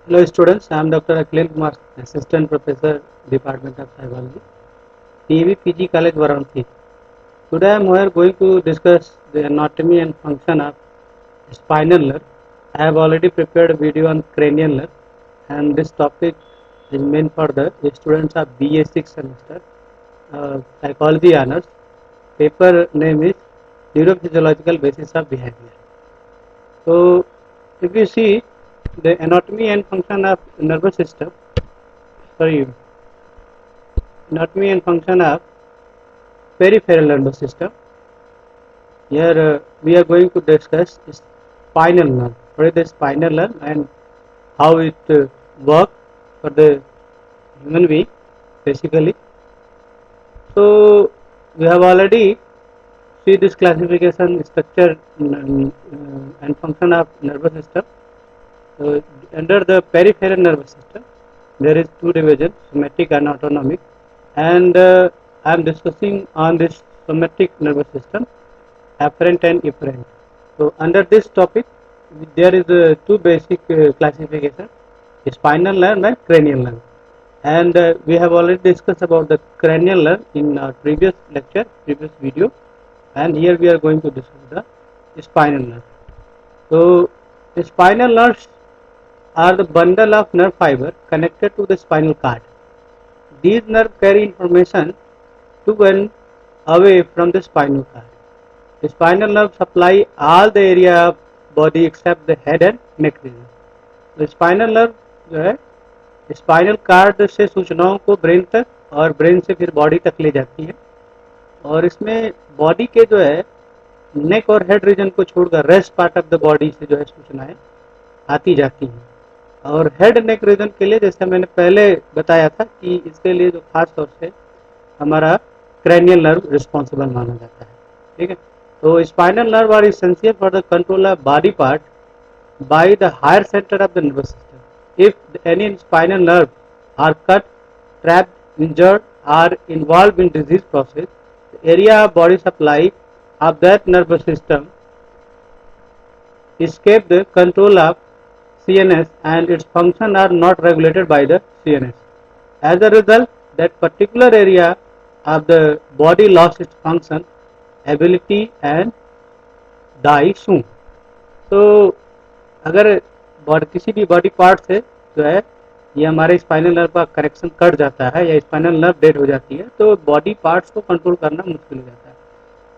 Hello students, I am Dr. Akhil Kumar, Assistant Professor, Department of Psychology, PEV PG College Varanasi. Today I am here going to discuss the anatomy and function of spinal nerve. I have already prepared a video on cranial nerve, and this topic is meant for the students of BA 6 semester, Psychology Honors. Paper name is Neurophysiological Basis of Behavior. So if you see the anatomy and function of nervous system, sorry, anatomy and function of peripheral nervous system. Here we are going to discuss spinal nerve. What is the spinal nerve and how it works for the human being basically. So we have already see this classification structure and function of nervous system. Under the peripheral nervous system, there is two divisions, somatic and autonomic, and I am discussing on this somatic nervous system, afferent and efferent. So under this topic, there is two basic classification: spinal nerve and cranial nerve. And we have already discussed about the cranial nerve in our previous lecture, previous video, and here we are going to discuss the spinal nerve. So the spinal nerves are the bundle of nerve fiber connected to the spinal cord. These nerves carry information to and away from the spinal cord. The spinal nerve supply all the area of body except the head and neck region. The spinal nerve जो है spinal cord से सूचनाओं को brain तक और brain से फिर body तक ले जाती है, और इसमें बॉडी के जो है नेक और हेड रीजन को छोड़कर rest part of the body से जो है सूचनाएं आती जाती हैं। और हेड नेक रीजन के लिए जैसे मैंने पहले बताया था कि इसके लिए जो खास तौर से हमारा क्रैनियल नर्व रिस्पॉन्सिबल माना जाता है। ठीक है, तो spinal nerve are essential for the control of body part by the higher centre of the nervous system. If any spinal nerve are cut, trapped, injured or involve in disease process, area of body supply of that nervous system escape the control of CNS and its function are not regulated by the CNS. As a result, that particular area of the body lost its function, ability and die soon. तो अगर किसी भी body part से जो है ये हमारे spinal nerve का कनेक्शन कट जाता है या स्पाइनल नर्व डेड हो जाती है, तो बॉडी पार्ट्स को कंट्रोल करना मुश्किल हो जाता है।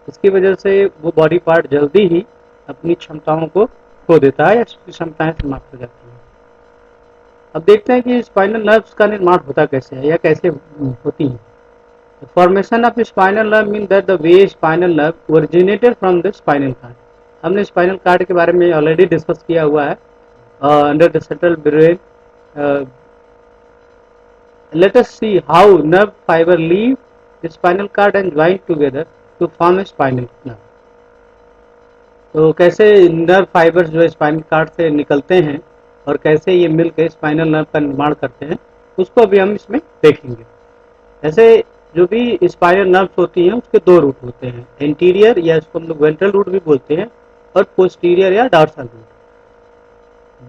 इसकी वजह से वो बॉडी पार्ट जल्दी ही अपनी क्षमताओं को खो देता है या उसकी क्षमताएं समाप्त हो जाती हैं। अब देखते हैं कि स्पाइनल नर्व्स का निर्माण होता कैसे है या कैसे होती है। Formation of spinal nerve mean that the way spinal nerve originated from the spinal card. हमने स्पाइनल कार्ड के बारे में ऑलरेडी डिस्कस किया हुआ है under the central brain. Let us see how nerve fiber leave the spinal cord and join together to form a spinal nerve. तो कैसे nerve fibres जो स्पाइनल कार्ड से निकलते हैं और कैसे ये मिलकर स्पाइनल नर्व का निर्माण करते हैं, उसको भी हम इसमें देखेंगे। ऐसे जो भी स्पाइनल नर्व्स होती हैं उसके दो रूट होते हैं, एंटीरियर या इसको हम लोग वेंट्रल रूट भी बोलते हैं और पोस्टीरियर या dorsal root.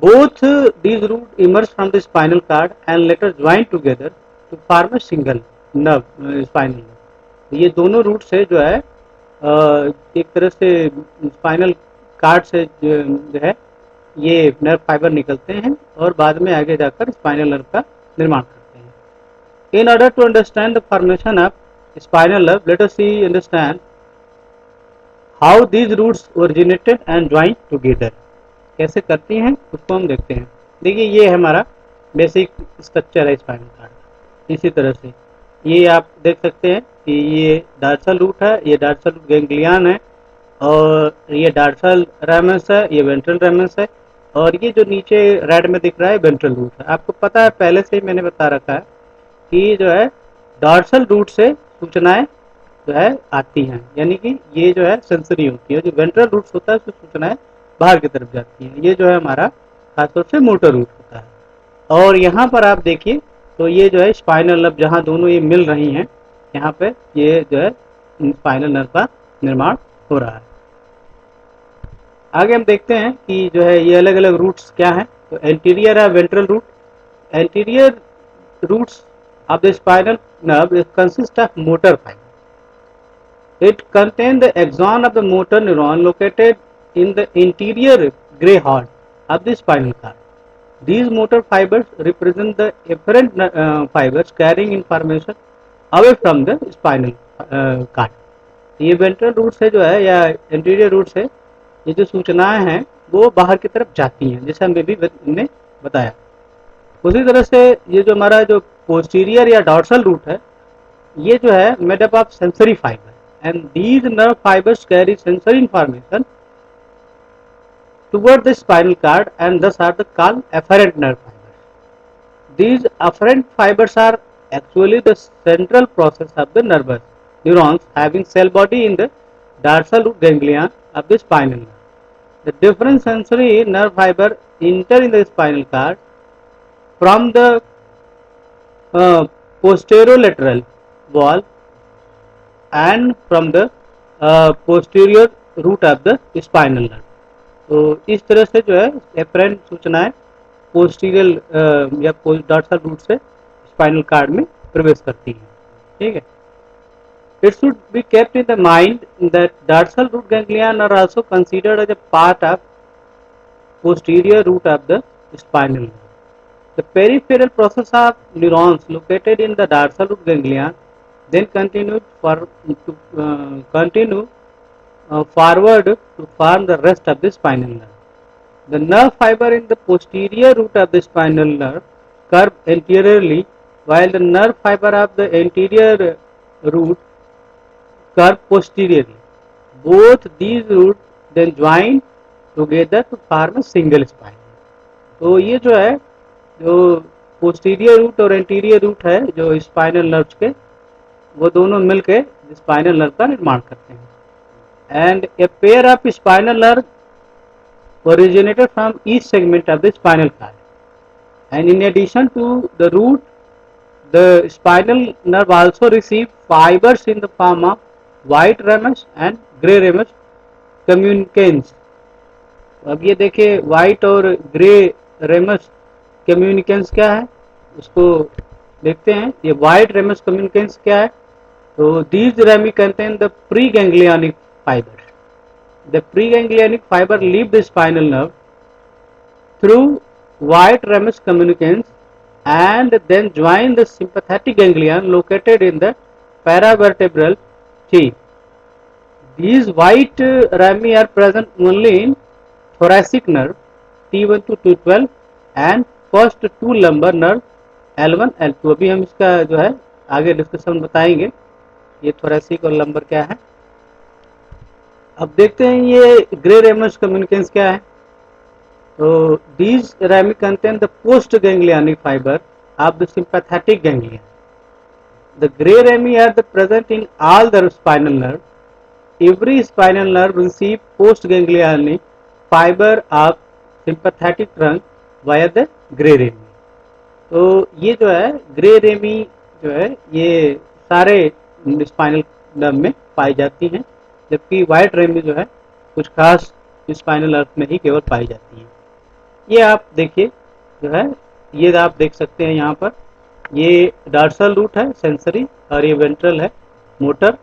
Both these roots emerge from the spinal cord and later join together to form a single nerve, spinal nerve। ये दोनों रूट से जो है एक तरह से स्पाइनल कार्ड से जो है ये नर्व फाइबर निकलते हैं और बाद में आगे जाकर स्पाइनल नर्व का निर्माण करते हैं। In order to understand the formation of spinal nerve, let us see understand how these roots originated and joined together। कैसे करती हैं उसको हम देखते हैं। देखिए ये हमारा बेसिक स्ट्रक्चर है स्पाइनल कार्ड। इसी तरह से ये आप देख सकते हैं कि ये डार्सल रूट है, ये डार्सल रूट गैंग्लियन है, और ये डार्सल रेमस है, ये वेंट्रल रेमस है, और ये जो नीचे रेड में दिख रहा है वेंट्रल रूट है। आपको पता है पहले से ही मैंने बता रखा है कि जो है डार्सल रूट से सूचनाएं जो है आती हैं, यानी कि ये जो है सेंसरी होती है। जो वेंट्रल रूट होता है उससे सूचनाएं बाहर की तरफ जाती है। ये जो है हमारा खासतौर से मोटर रूट होता है। और यहाँ पर आप देखिए तो ये जो है स्पाइनल नर्व, जहाँ दोनों ये मिल रही हैं, यहाँ पे ये जो है स्पाइनल नर्व का निर्माण हो रहा है। आगे हम देखते हैं कि जो है ये अलग अलग रूट्स क्या हैं। तो एंटीरियर है ventral root. Anterior roots of the spinal nerve consist of motor fiber. It contains the axon of the motor neuron located in the interior gray heart of the spinal cord. These motor fibers represent the efferent fibers carrying information away from the spinal cord. ये ventral root से जो है या anterior root से ये जो सूचनाएं हैं वो बाहर की तरफ जाती हैं, जैसे हमें भी हमने बताया. उसी तरह से ये जो हमारा जो पोस्टीरियर या डॉर्सल रूट है ये जो है made up of sensory fiber and these nerve fibers carry sensory information toward the spinal cord and these are the called afferent nerve fibers. These afferent fibers are actually the central process of the nervous neurons having cell body in the dorsal root ganglia of the spinal nerve. The different sensory nerve fiber enter in the spinal cord from the posterolateral wall and from the posterior root of the spinal nerve. तो इस तरह से जो है efferent सूचनाएं posterior या dorsal root से spinal cord में प्रवेश करती हैं. ठीक है. It should be kept in the mind that dorsal root ganglia are also considered as a part of posterior root of the spinal nerve. The peripheral process of neurons located in the dorsal root ganglia then continue forward to form the rest of the spinal nerve. The nerve fiber in the posterior root of the spinal nerve curve anteriorly, while the nerve fiber of the anterior root curve posteriorly. Both these roots then join together to form a single spine. तो ये जो है जो posterior root और anterior root है जो spinal nerves के, वो दोनों मिलकर स्पाइनल नर्व का निर्माण करते हैं. And a pair of spinal nerve originated from each segment of the spinal cord, and in addition to the root, the spinal nerve also receive fibers in the form of white ramus and grey ramus communicants. अब ये देखिए white और grey ramus communicants क्या है उसको देखते हैं. ये white ramus communicants क्या है? तो these rami contain the preganglionic fibers. The preganglionic fiber leave the spinal nerve through white ramus communicants and then join the sympathetic ganglion located in the paravertebral tree. These white rami are present only in thoracic nerve T1 to T12 and first two lumbar nerve L1 L2. अभी हम इसका जो है आगे discussion बताएंगे ये thoracic और lumbar क्या है. अब देखते हैं ये ग्रे रेमस कम्युनिकेंस क्या है. तो these rami contain the post ganglionic fibre of the sympathetic ganglion. The grey rami are the present in all the spinal nerve. Every spinal nerve receive post ganglionic fibre of sympathetic trunk via the grey rami. तो ये जो है grey ramie जो है ये सारे spinal nerve में पाई जाती हैं, जबकि व्हाइट रेमी जो है कुछ खास स्पाइनल नर्व में ही केवल पाई जाती है. ये आप देखिए जो है ये आप देख सकते हैं यहाँ पर ये डॉर्सल रूट है सेंसरी और ये वेंट्रल है मोटर.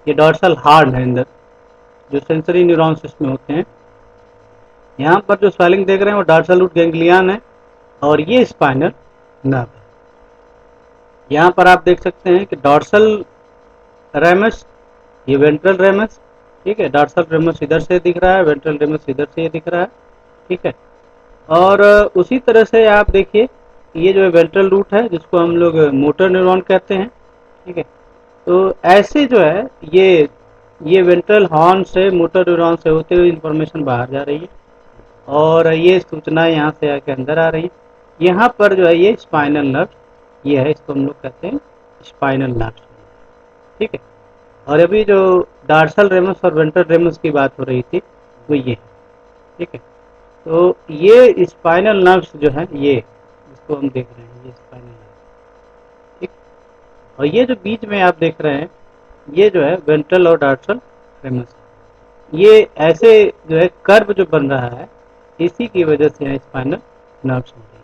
ये डॉर्सल हार्न है अंदर जो सेंसरी न्यूरॉन्स इसमें होते हैं. यहाँ पर जो स्वेलिंग देख रहे हैं वो डॉर्सल रूट गैंग्लियन है और ये स्पाइनल नर्व है. यहाँ पर आप देख सकते हैं कि डॉर्सल रेमस ये वेंट्रल रेमस. ठीक है. डॉर्सल रेमस इधर से दिख रहा है, वेंट्रल रेमस इधर से दिख रहा है. ठीक है. और उसी तरह से आप देखिए ये जो वेंट्रल रूट है जिसको हम लोग मोटर न्यूरॉन कहते हैं. ठीक है. तो ऐसे जो है ये वेंट्रल हॉर्न से मोटर न्यूरॉन से होते हुए इंफॉर्मेशन बाहर जा रही है और ये सूचना यहाँ से आके अंदर आ रही है. यहाँ पर जो है ये स्पाइनल नर्व ये है, इसको हम लोग कहते हैं स्पाइनल नर्व. ठीक है. और अभी जो डॉर्सल रेमस और वेंट्रल रेमस की बात हो रही थी वो ये. ठीक है. तो ये स्पाइनल नर्व्स जो है ये इसको हम देख रहे हैं ये स्पाइनल नर्व. ठीक. और ये जो बीच में आप देख रहे हैं ये जो है वेंट्रल और डॉर्सल रेमस. ये ऐसे जो है कर्व जो बन रहा है इसी की वजह से है स्पाइनल नर्व्स होंगे।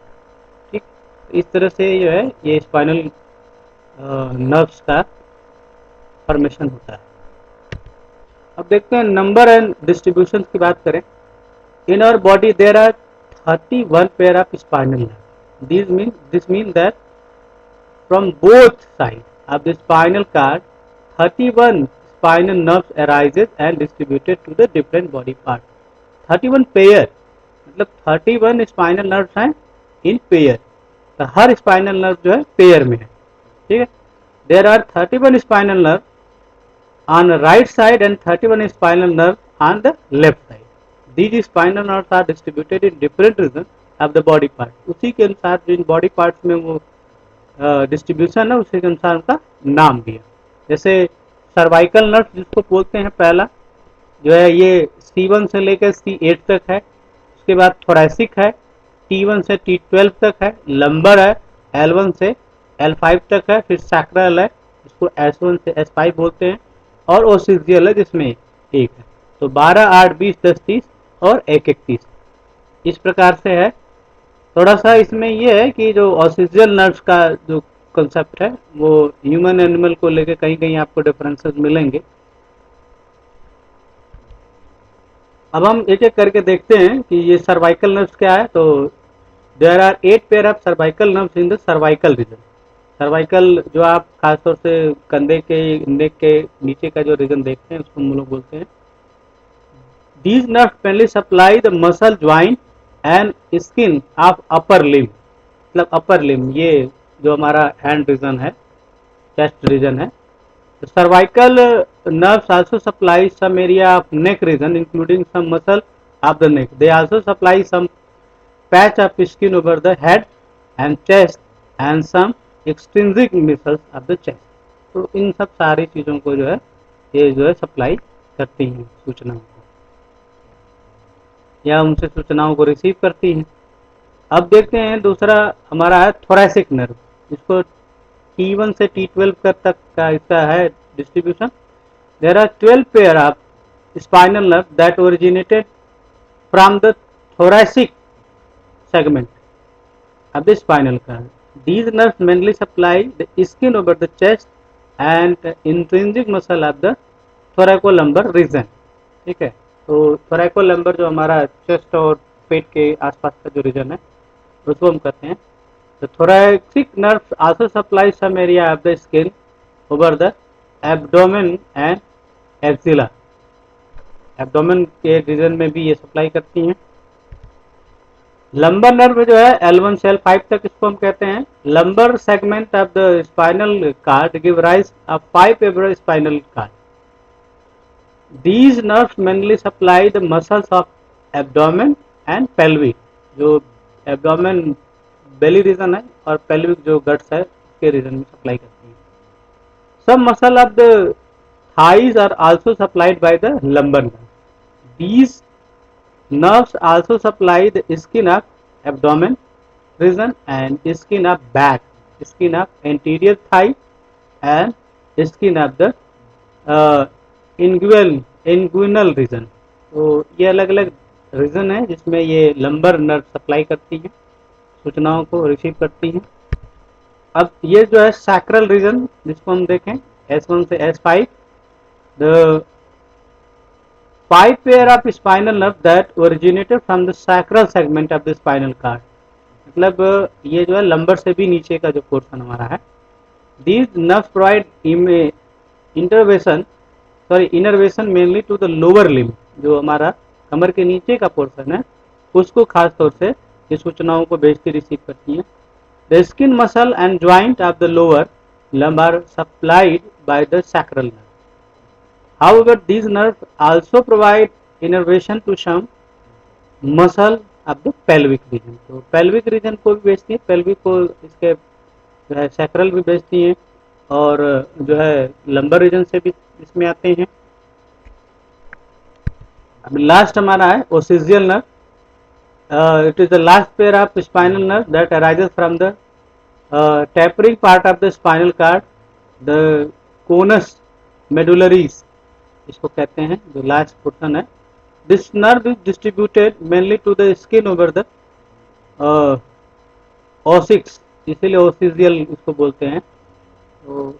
ठीक, इस तरह से जो है ये स्पाइनल नर्व्स का फॉर्मेशन होता है। अब देखते हैं नंबर एंड डिस्ट्रीब्यूशन की बात करें। In our body there are 31 pair of spinal nerve. This mean that from both sides of the spinal cord, 31 spinal nerves arises and distributed to the different body parts. 31 pair मतलब 31 spinal nerves हैं in pair, तो हर spinal nerve जो है pair में है। ठीक है, there are 31 spinal nerve on the right side and 31 spinal nerve on the left side. These spinal nerves are distributed in different regions of the body part. उसी के अनुसार जो इन बॉडी पार्ट्स में वो डिस्ट्रीब्यूशन है उसी के अनुसार उनका नाम भी है। जैसे सर्वाइकल नर्व जिसको बोलते हैं पहला जो है ये C1 से लेकर C8 तक है। उसके बाद थोरैसिक है, T1 से T12 तक है। लंबर है, L1 से L5 तक है। फिर सैक्रल है, इसको S1 से S5 बोलते हैं। और ओसिजियल है जिसमें एक है। तो 12, 8, 20, 10, 30 और 1, 31 इस प्रकार से है। थोड़ा सा इसमें ये है कि जो ऑसिजियल नर्व्स का जो कंसेप्ट है वो ह्यूमन एनिमल को लेके कहीं कहीं आपको डिफरेंसेस मिलेंगे। अब हम एक एक करके देखते हैं कि ये सर्वाइकल नर्व्स क्या है। तो there are 8 pair of cervical nerves in the cervical region. Cervical जो आप खासतौर से कंधे के नेक के नीचे का जो रीजन देखते हैं उसको हम लोग बोलते हैं। These nerves mainly supply the muscle joint and skin of upper limb। मतलब अपर लिम्ब ये जो हमारा हैंड रीजन है, चेस्ट रीजन है। Cervical nerves also supply some area of neck region including some muscle of the neck. They also supply some patch of skin over the head and chest and some extrinsic muscles of the chest। तो इन सब सारी चीज़ों को जो है ये जो है सप्लाई करती हैं सूचनाओं को, या उनसे सूचनाओं को रिसीव करती हैं। अब देखते हैं दूसरा हमारा है थोरैसिक नर्व, जिसको T1 से T12 तक का इसका है distribution. There are 12 pair of spinal nerve that originated from the thoracic segment of the spinal cord. These nerves mainly supply the skin over the chest and intrinsic muscle of the thoracolumbar region। ठीक है, तो thoracolumbar जो हमारा chest और पेट के आसपास का जो रीजन है उसको हम कहते हैं। The thoracic nerves also supply some area of the skin over the abdomen and axilla। Abdomen के रीजन में भी ये सप्लाई करती हैं। लंबर नर्व जो है L1 से L5 तक इसको हम कहते हैं। Lumbar segment of the spinal cord give rise of 5 एब्रो spinal cord. These nerves mainly supply the muscles of abdomen and pelvic। जो एब्डोमेन बेली रीजन है और पेल्विक जो गट्स है उसके रीजन में सप्लाई करती है। Some muscle of the thighs are also supplied by the lumbar nerve। These nerves also supply the skin of abdomen region and skin of back, skin of anterior thigh and skin of the inguinal region। तो ये अलग अलग reason है जिसमें ये lumbar nerve supply करती है, सूचनाओं को रिसीव करती हैं। अब ये जो है सैक्रल रीजन जिसको हम देखें S1 से S5, the 5 pair of spinal nerve that originated from the sacral segment of the spinal card. मतलब ये जो है लंबर से भी नीचे का जो पोर्शन हमारा है। These nerves provide innervation mainly to the lower limb. जो हमारा कमर के नीचे का पोर्शन है उसको खास तौर से ये सूचनाओं को भेजती रिसीव करती हैं। The skin muscle and joint of the lower limb are supplied by the sacral nerve। However, these nerves also provide innervation to some muscle of the pelvic region। तो pelvic region को भी भेजती है, pelvic को इसके जो है sacral भी भेजती हैं और जो है lumbar region से भी इसमें आते हैं। अब लास्ट हमारा है ओसिजियल nerve. It is the last pair of spinal nerve that arises from the tapering part of the spinal cord, the conus medullaris इसको कहते हैं, जो लास्ट पोर्शन है। This nerve is distributed mainly to the skin over the coccyx, इसीलिए coccygeal इसको बोलते हैं। तो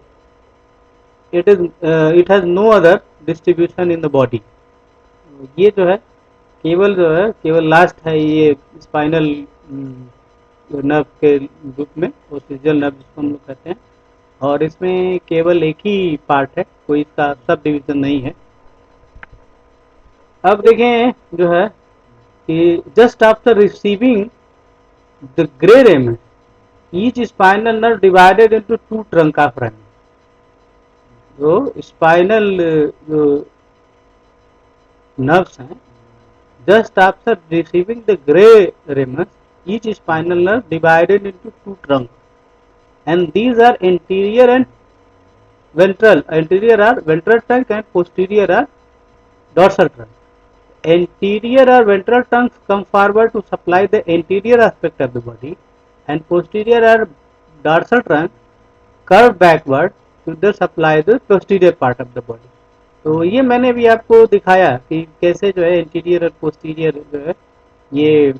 it has no other distribution in the body. ये जो है केवल लास्ट है ये स्पाइनल नर्व के रूप में, ओसिजियल नर्व जिसको हम लोग कहते हैं। और इसमें केवल एक ही पार्ट है, कोई इसका सब डिवीजन नहीं है। अब देखें जो है कि just after receiving the grey ramus, each spinal nerve divided into two trunk of ramus. जो स्पाइनल जो नर्व्स हैं, just after receiving the gray ramus, each spinal nerve divided into two trunks, and these are anterior and ventral. Anterior are ventral trunk and posterior are dorsal trunk. Anterior or ventral trunks come forward to supply the anterior aspect of the body, and posterior or dorsal trunk curve backward to the supply the posterior part of the body. तो ये मैंने भी आपको दिखाया कि कैसे जो है इंटीरियर और पोस्टीरियर जो है ये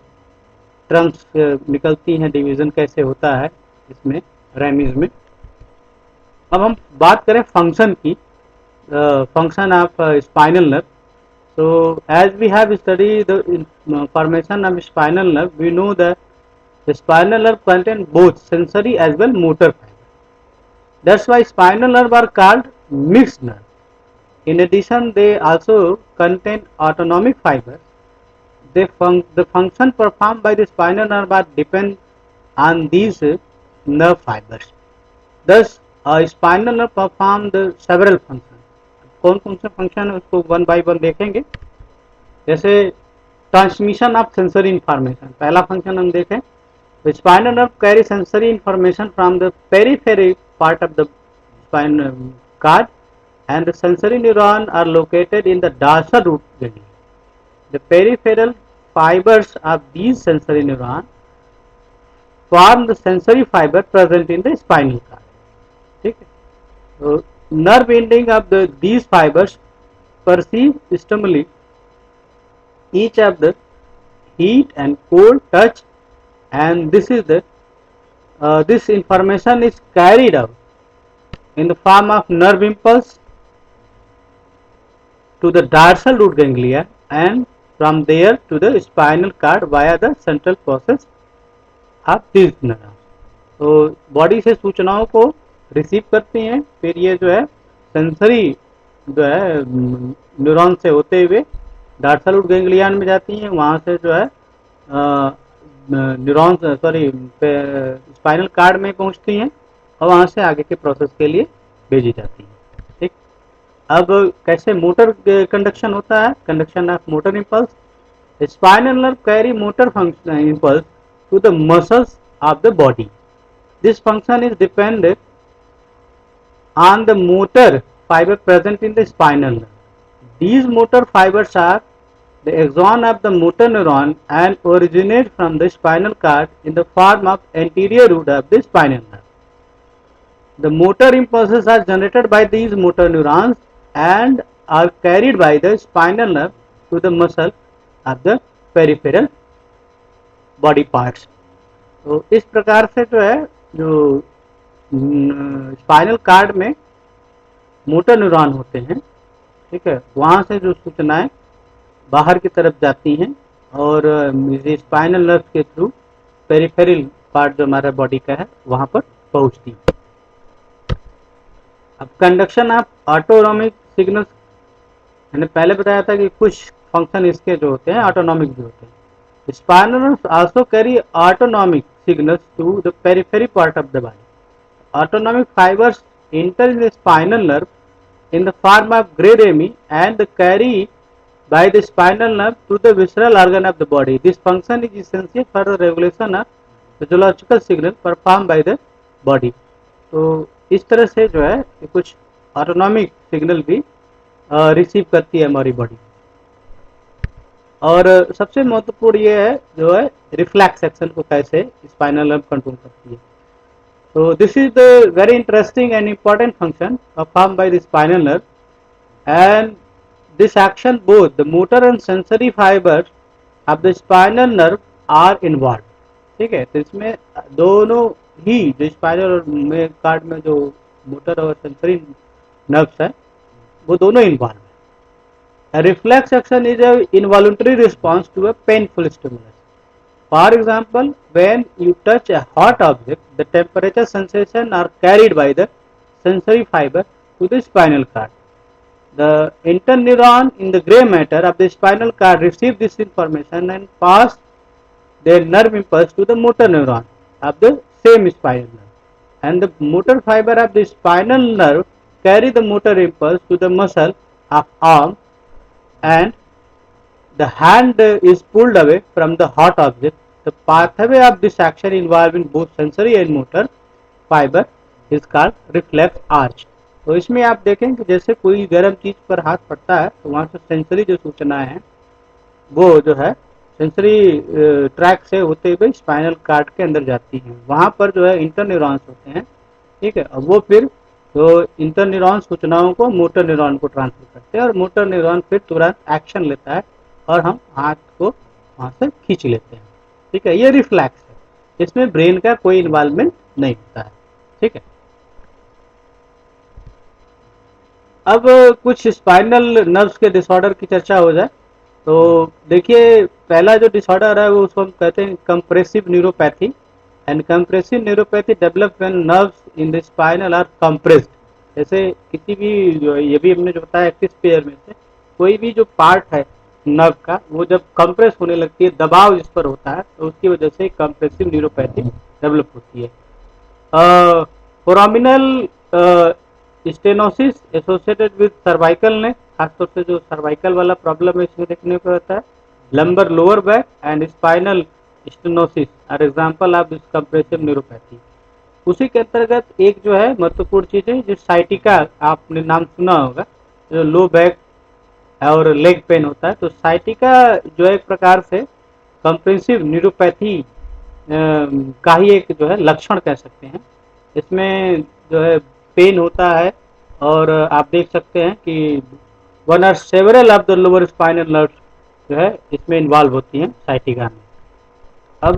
ट्रंक्स निकलती हैं, डिवीजन कैसे होता है इसमें रेमिज में। अब हम बात करें फंक्शन की, function of spinal nerve. so as we have studied the formation of spinal nerve, we know that the spinal nerve contain both sensory as well motor fiber. That's why spinal nerve are called mixed nerve. In addition, they also contain autonomic fibers. The function performed by the spinal nerve are depend on these nerve fibers. Thus, a spinal nerve perform the several functions. कौन कौन से function है उसको one by one देखेंगे। जैसे transmission of sensory information, पहला function हम देखें, spinal nerve carry sensory information from the periphery part of the spinal card, and the sensory neuron are located in the dorsal root ganglia. The peripheral fibers of these sensory neurons form the sensory fiber present in the spinal cord. ठीक है, तो nerve ending of these fibers perceive stimuli, each of the heat and cold touch, and this information is carried out in the form of nerve impulse to the dorsal root ganglia and from there to the spinal cord via the central process of these neurons. तो body से सूचनाओं को receive करती हैं, फिर ये जो है सेंसरी जो है न्यूरॉन से होते हुए डॉर्सल रूट गैंग्लियन में जाती हैं, वहाँ से जो है न्यूरॉन स्पाइनल कार्ड में पहुँचती हैं और वहाँ से आगे के प्रोसेस के लिए भेजी जाती हैं। ठीक, अब कैसे मोटर कंडक्शन होता है, conduction of motor impulse. Spinal nerve carry motor function impulse to the muscles of the body. This function is dependent on the motor fiber present in the spinal nerve. These motor fibers are the axon of the motor neuron and originate from the spinal cord in the form of anterior root of the spinal nerve. The motor impulses are generated by these motor neurons and are carried by the spinal nerve to the muscle of the peripheral body parts. तो इस प्रकार से जो है जो spinal cord में motor neuron होते हैं, ठीक है, वहाँ से जो सूचनाएं बाहर की तरफ जाती हैं और स्पाइनल नर्व के थ्रू पेरिफेरल पार्ट जो हमारा बॉडी का है वहाँ पर पहुँचती है। अब कंडक्शन ऑफ ऑटोनॉमिक सिग्नल्स, मैंने पहले बताया था कि कुछ फंक्शन इसके जो होते हैं ऑटोनॉमिक भी होते हैं। Spinal nerves also carry autonomic signals to the periphery part of the body. Autonomic fibers enter the spinal nerve in the form of gray rami and carry by the spinal nerve to the visceral organ of the body. This function is essential for the regulation of physiological signal performed by the body. तो इस तरह से जो है कुछ autonomic signal भी receive करती है हमारी बॉडी। और सबसे महत्वपूर्ण ये है जो है रिफ्लेक्स एक्शन को कैसे स्पाइनल नर्व कंट्रोल करती है। So this is the very interesting and important function performed by the spinal nerve, and this action both the motor and sensory fibers of the spinal nerve are involved. ठीक है। तो इसमें दोनों ही जो spinal और में कार्ड में जो मोटर और सेंसरी नर्व्स है वो दोनों इन्वॉल्व है। A reflex action is an involuntary response to a painful stimulus. For example, when you touch a hot object, the temperature sensation are carried by the sensory fiber to the spinal cord. The interneuron in the gray matter of the spinal cord receive this information and pass their nerve impulse to the motor neuron of the same spinal nerve. And the motor fiber of the spinal nerve carry the motor impulse to the muscle of arm, and the hand is pulled away from the hot object. The pathway of this action involving both sensory and motor fiber is called reflex arch. तो इसमें आप देखें कि जैसे कोई गर्म चीज पर हाथ पड़ता है तो वहां से सेंसरी जो सूचनाएं हैं वो जो है सेंसरी ट्रैक से होते हुए स्पाइनल कार्ड के अंदर जाती हैं। वहां पर जो है इंटरन्यूरॉन्स होते हैं, ठीक है। अब वो फिर तो इंटरन्यूरॉन सूचनाओं को मोटर न्यूरॉन को ट्रांसफर करते हैं और मोटर न्यूरॉन फिर तुरंत एक्शन लेता है और हम हाथ को वहां से खींच लेते हैं, ठीक है। ये रिफ्लेक्स है, इसमें ब्रेन का कोई इन्वॉल्वमेंट नहीं होता है, ठीक है। अब कुछ स्पाइनल नर्व्स के डिसऑर्डर की चर्चा हो जाए तो देखिए पहला जो डिसऑर्डर है वो उसको हम कहते हैं compressive neuropathy. And compressive neuropathy develop when nerves in the spinal are compressed. जैसे किसी भी जो ये भी हमने जो बताया किस पेयर में से कोई भी जो पार्ट है नर्व का वो जब कंप्रेस होने लगती है, दबाव जिस पर होता है, तो उसकी वजह से कंप्रेसिव न्यूरोपैथी डेवलप होती है। Foraminal stenosis associated with cervical ने, खासतौर से जो सर्वाइकल वाला प्रॉब्लम है इसमें देखने को रहता है। Lumbar lower back and spinal stenosis are example of this compressive neuropathy. उसी के अंतर्गत एक जो है महत्वपूर्ण चीज है जो साइटिका, आपने नाम सुना होगा, जो लो बैक और लेग पेन होता है। तो साइटिका जो है एक प्रकार से कंप्रेसिव न्यूरोपैथी का ही एक जो है लक्षण कह सकते हैं। इसमें जो है पेन होता है और आप देख सकते हैं कि one or several of the lower spinal nerves जो है इसमें इन्वॉल्व होती हैं साइटिका में। अब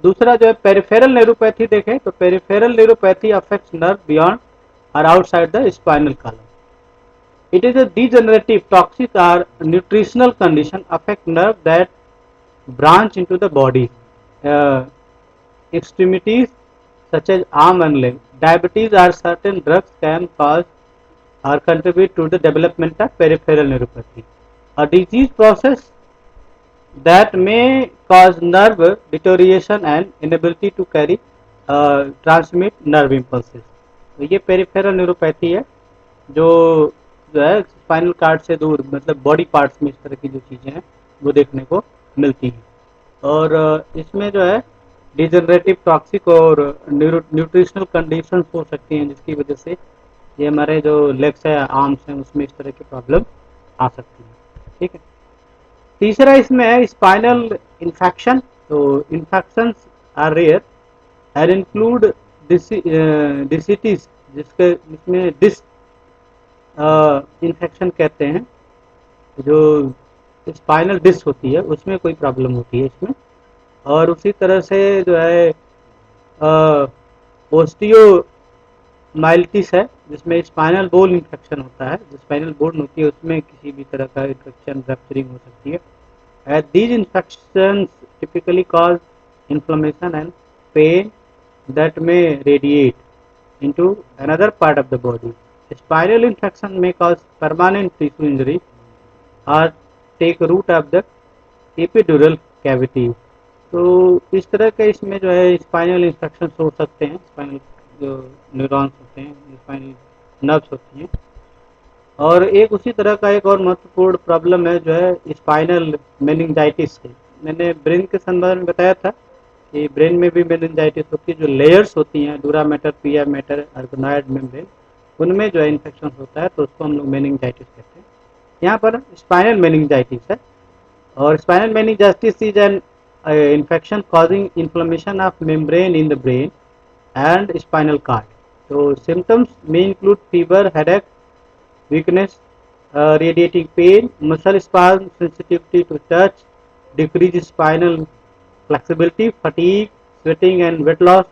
दूसरा जो है पेरिफेरल न्यूरोपैथी देखें तो peripheral neuropathy affects nerve beyond और outside the spinal column. It is a degenerative, toxic or nutritional condition affect nerve that branch into the body. Extremities such as arm and leg. Diabetes or certain drugs can cause or contribute to the development of peripheral neuropathy. A disease process that may cause nerve deterioration and inability to carry transmit nerve impulses. तो ये peripheral neuropathy है जो है spinal cord से दूर, मतलब body parts में इस तरह की जो चीज़ें हैं वो देखने को मिलती हैं। और इसमें जो है डिजनरेटिव, टॉक्सिक और न्यूट्रिशनल कंडीशंस हो सकती हैं जिसकी वजह से ये हमारे जो लेग्स है, आर्म्स हैं, उसमें इस तरह की प्रॉब्लम आ सकती है, ठीक है। तीसरा इसमें है स्पाइनल इन्फेक्शन। तो infections are rare and include discitis, जिसमें डिस्क इन्फेक्शन कहते हैं। जो स्पाइनल डिस्क होती है उसमें कोई प्रॉब्लम होती है इसमें। और उसी तरह से जो है ओस्टियोमाइलिटिस है जिसमें स्पाइनल बोन इन्फेक्शन होता है। जो स्पाइनल बोन होती है उसमें किसी भी तरह का इन्फेक्शन, रप्चरिंग हो सकती है। These infections typically cause inflammation and pain that may radiate into another part of the body. Spinal infection may cause permanent tissue injury or take root of the epidural cavity. तो इस तरह के इसमें जो है स्पाइनल इन्फेक्शन हो सकते हैं। स्पाइनल जो न्यूरॉन्स होते हैं, स्पाइनल नर्व्स होती हैं। और एक उसी तरह का एक और महत्वपूर्ण प्रॉब्लम है जो है स्पाइनल मेनिंजाइटिस। मैंने ब्रेन के संदर्भ में बताया था कि ब्रेन में भी मेनिंजाइटिस होती है। जो लेयर्स होती हैं डूरा मैटर, पिया मैटर, ऑर्गेनॉइड मेम्ब्रेन, उनमें जो है इन्फेक्शन होता है तो उसको हम लोग मेनिंजाइटिस कहते हैं। यहाँ पर स्पाइनल मेनिंजाइटिस है। और spinal meningitis is an infection causing inflammation of membrane in the brain and spinal cord. तो सिम्टम्स में include fever, headache, weakness, radiating pain, muscle spasm, sensitivity to touch, decreased spinal flexibility, fatigue, sweating and weight loss.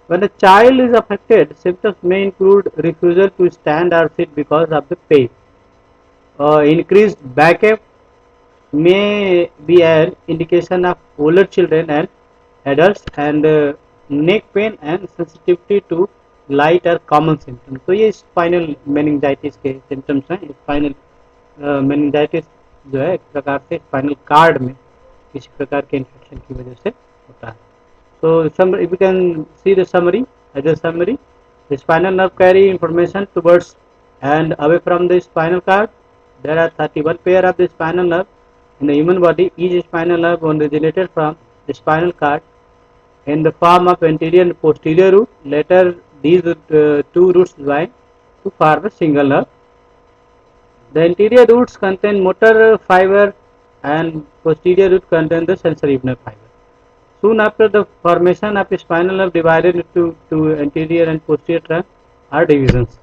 When a child is affected, symptoms may include refusal to stand or sit because of the pain. Increased backache may be an indication of older children and adults, and neck pain and sensitivity to light are common symptoms. तो ये spinal meningitis के symptoms हैं. Spinal meningitis जो है एक प्रकार से spinal cord में किसी प्रकार के इन्फेक्शन की वजह से होता है. So we can see the summary. As a summary, the spinal nerve carry information towards and away from the spinal cord. There are 31 pair of the spinal nerve in the human body. Each spinal nerve originated from the spinal cord in the form of anterior and posterior root. Later, these two roots join to form a single nerve. The anterior roots contain motor fiber and posterior root contain the sensory nerve fiber. Soon after the formation of spinal nerve divided into anterior and posterior trunk are divisions.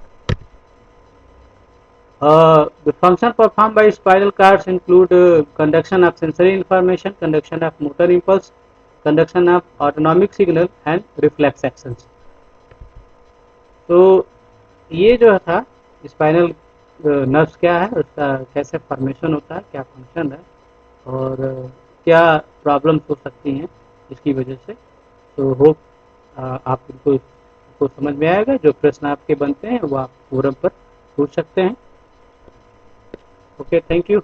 The function performed by spinal cords include conduction of sensory information, conduction of motor impulse, conduction of autonomic signal and reflex actions. तो ये जो था spinal nerves क्या है, उसका कैसे formation होता है, क्या फंक्शन है और क्या प्रॉब्लम्स हो सकती हैं इसकी वजह से. तो होप आप इनको समझ में आएगा. जो प्रश्न आपके बनते हैं वो आप फोरम पर पूछ सकते हैं. Okay, thank you.